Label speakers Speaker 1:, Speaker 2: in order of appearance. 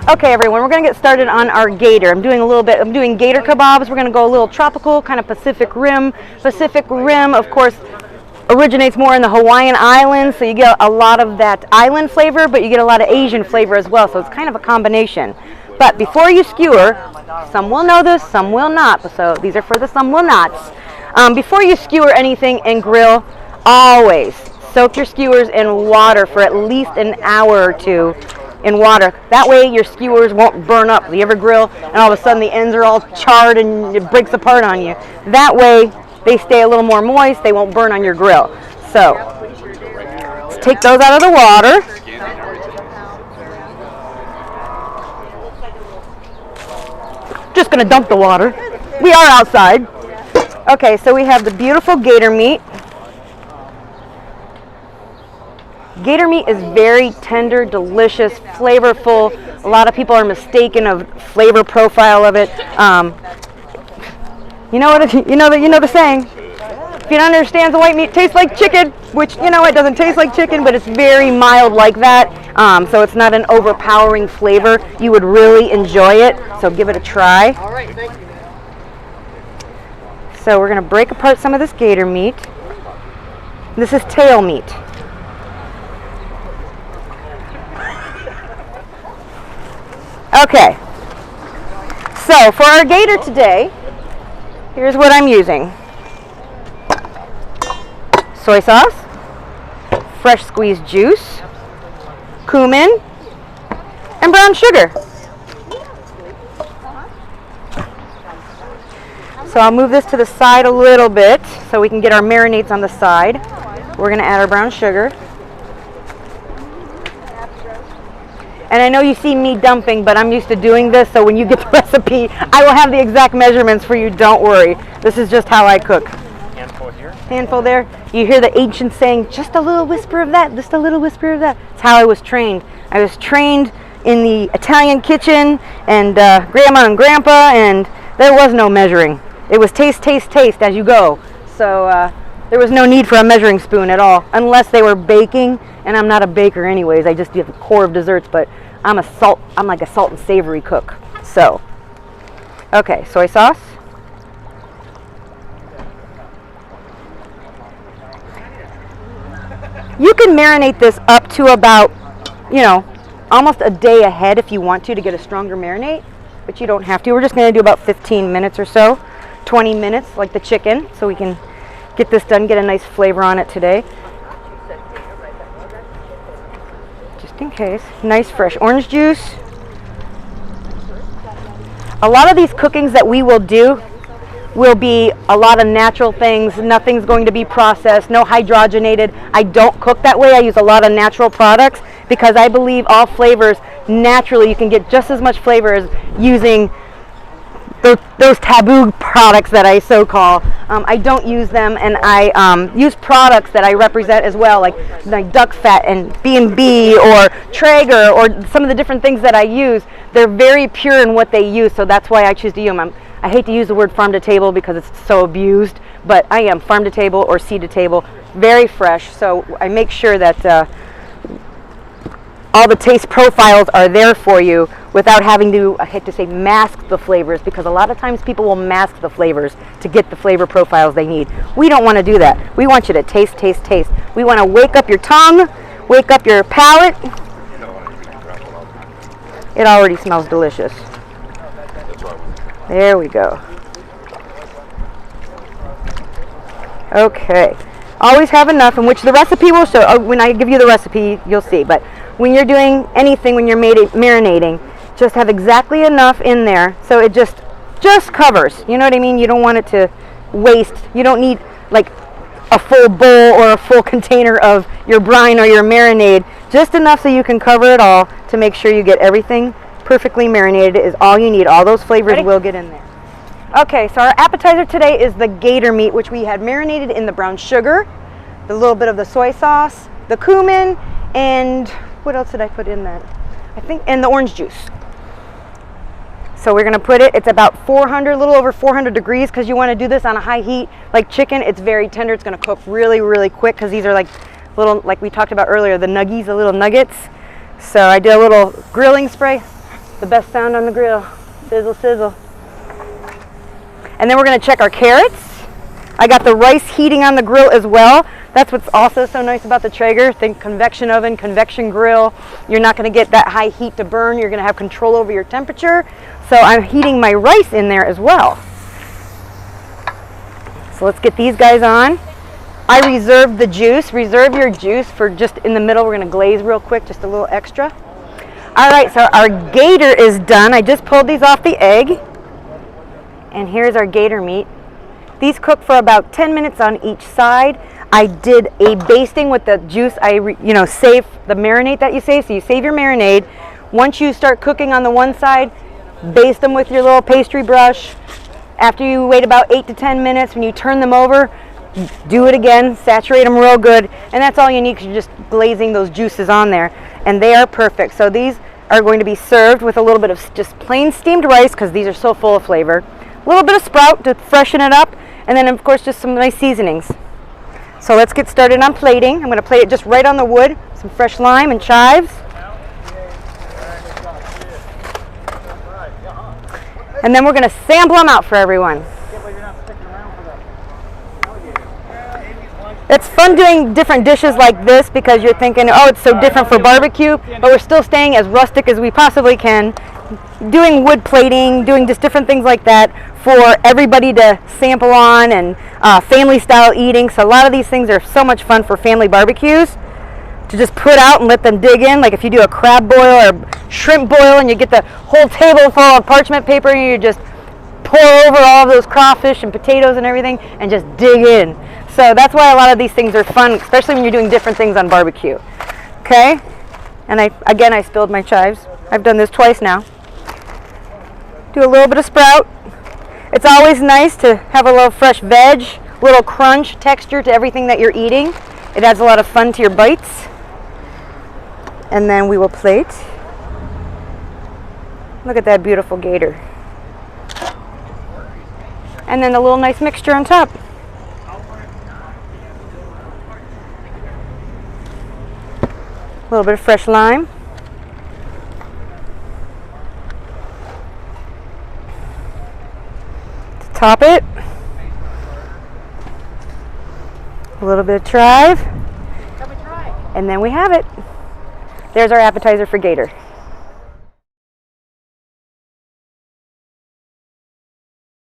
Speaker 1: Okay, everyone, we're going to get started on our gator. I'm doing gator kebabs. We're going to go a little tropical, kind of Pacific Rim. Pacific Rim, of course, originates more in the Hawaiian Islands, so you get a lot of that island flavor, but you get a lot of Asian flavor as well, so it's kind of a combination. But before you skewer, some will know this, some will not, so these are for the some will nots. Before you skewer anything and grill, always soak your skewers in water for at least an hour or two in water. That way your skewers won't burn up. You ever grill and all of a sudden the ends are all charred and it breaks apart on you? That way they stay a little more moist, they won't burn on your grill. So, let's take those out of the water. Just gonna dump the water. We are outside. Okay, so we have the beautiful gator meat. Gator meat is very tender, delicious, flavorful. A lot of people are mistaken of flavor profile of it. You know the saying. If you don't understand the white meat tastes like chicken, which it doesn't taste like chicken, but it's very mild like that. So it's not an overpowering flavor. You would really enjoy it. So give it a try.
Speaker 2: All right, thank you.
Speaker 1: So we're gonna break apart some of this gator meat. This is tail meat. Okay, so for our gator today, here's what I'm using. Soy sauce, fresh squeezed juice, cumin, and brown sugar. So I'll move this to the side a little bit so we can get our marinades on the side. We're going to add our brown sugar. And I know you see me dumping, but I'm used to doing this, so when you get the recipe, I will have the exact measurements for you, don't worry. This is just how I cook.
Speaker 2: Handful here.
Speaker 1: Handful there. You hear the ancient saying, just a little whisper of that, just a little whisper of that. It's how I was trained. I was trained in the Italian kitchen, and Grandma and Grandpa, and there was no measuring. It was taste, taste, taste as you go. So there was no need for a measuring spoon at all, unless they were baking. And I'm not a baker anyways, I just do the core of desserts, but I'm like a salt and savory cook. So, okay, soy sauce. You can marinate this up to about, almost a day ahead if you want to get a stronger marinade, but you don't have to. We're just gonna do about 15 minutes or so, 20 minutes like the chicken, so we can get this done, get a nice flavor on it today. In case. Nice fresh orange juice. A lot of these cookings that we will do will be a lot of natural things. Nothing's going to be processed, no hydrogenated. I don't cook that way. I use a lot of natural products because I believe all flavors, naturally you can get just as much flavor as using those taboo products that I so call. I don't use them, and I use products that I represent as well, like duck fat and B&B or Traeger or some of the different things that I use. They're very pure in what they use, so that's why I choose to use them. I hate to use the word farm to table because it's so abused, but I am farm to table or seed to table, very fresh. So I make sure that all the taste profiles are there for you without having to, I hate to say, mask the flavors, because a lot of times people will mask the flavors to get the flavor profiles they need. We don't want to do that. We want you to taste, taste, taste. We want to wake up your tongue, wake up your palate. It already smells delicious. There we go. Okay. Always have enough, in which the recipe will show. When I give you the recipe, you'll see. But when you're doing anything, when you're marinating, just have exactly enough in there so it just covers. You know what I mean? You don't want it to waste. You don't need like a full bowl or a full container of your brine or your marinade. Just enough so you can cover it all to make sure you get everything perfectly marinated is all you need. All those flavors will get in there. Okay, so our appetizer today is the gator meat, which we had marinated in the brown sugar, a little bit of the soy sauce, the cumin, and what else did I put in that? I think, and the orange juice. So we're gonna put it, it's about 400, a little over 400 degrees, because you wanna do this on a high heat. Like chicken, it's very tender, it's gonna cook really, really quick, because these are like little, like we talked about earlier, the nuggies, the little nuggets. So I did a little grilling spray. The best sound on the grill. Sizzle, sizzle. And then we're going to check our carrots. I got the rice heating on the grill as well. That's what's also so nice about the Traeger. Think convection oven, convection grill. You're not going to get that high heat to burn. You're going to have control over your temperature. So I'm heating my rice in there as well. So let's get these guys on. I reserved the juice. Reserve your juice for just in the middle. We're going to glaze real quick, just a little extra. All right, so our gator is done. I just pulled these off the egg. And here's our gator meat. These cook for about 10 minutes on each side. I did a basting with the juice. Save the marinade that you save. So you save your marinade. Once you start cooking on the one side, baste them with your little pastry brush. After you wait about 8 to 10 minutes, when you turn them over, do it again, saturate them real good, and that's all you need because you're just glazing those juices on there, and they are perfect. So these are going to be served with a little bit of just plain steamed rice because these are so full of flavor. A little bit of sprout to freshen it up, and then of course just some nice seasonings. So let's get started on plating. I'm going to plate it just right on the wood, some fresh lime and chives. And then we're going to sample them out for everyone. It's fun doing different dishes like this because you're thinking, oh, it's so different for barbecue, but we're still staying as rustic as we possibly can. Doing wood plating, doing just different things like that for everybody to sample on, and family style eating. So a lot of these things are so much fun for family barbecues to just put out and let them dig in. Like if you do a crab boil or shrimp boil and you get the whole table full of parchment paper and you just pour over all of those crawfish and potatoes and everything and just dig in. So that's why a lot of these things are fun, especially when you're doing different things on barbecue. Okay? And I spilled my chives. I've done this twice now. Do a little bit of sprout. It's always nice to have a little fresh veg, a little crunch texture to everything that you're eating. It adds a lot of fun to your bites. And then we will plate. Look at that beautiful gator. And then a little nice mixture on top. A little bit of fresh lime. To top it, a little bit of chive. And then we have it. There's our appetizer for gator.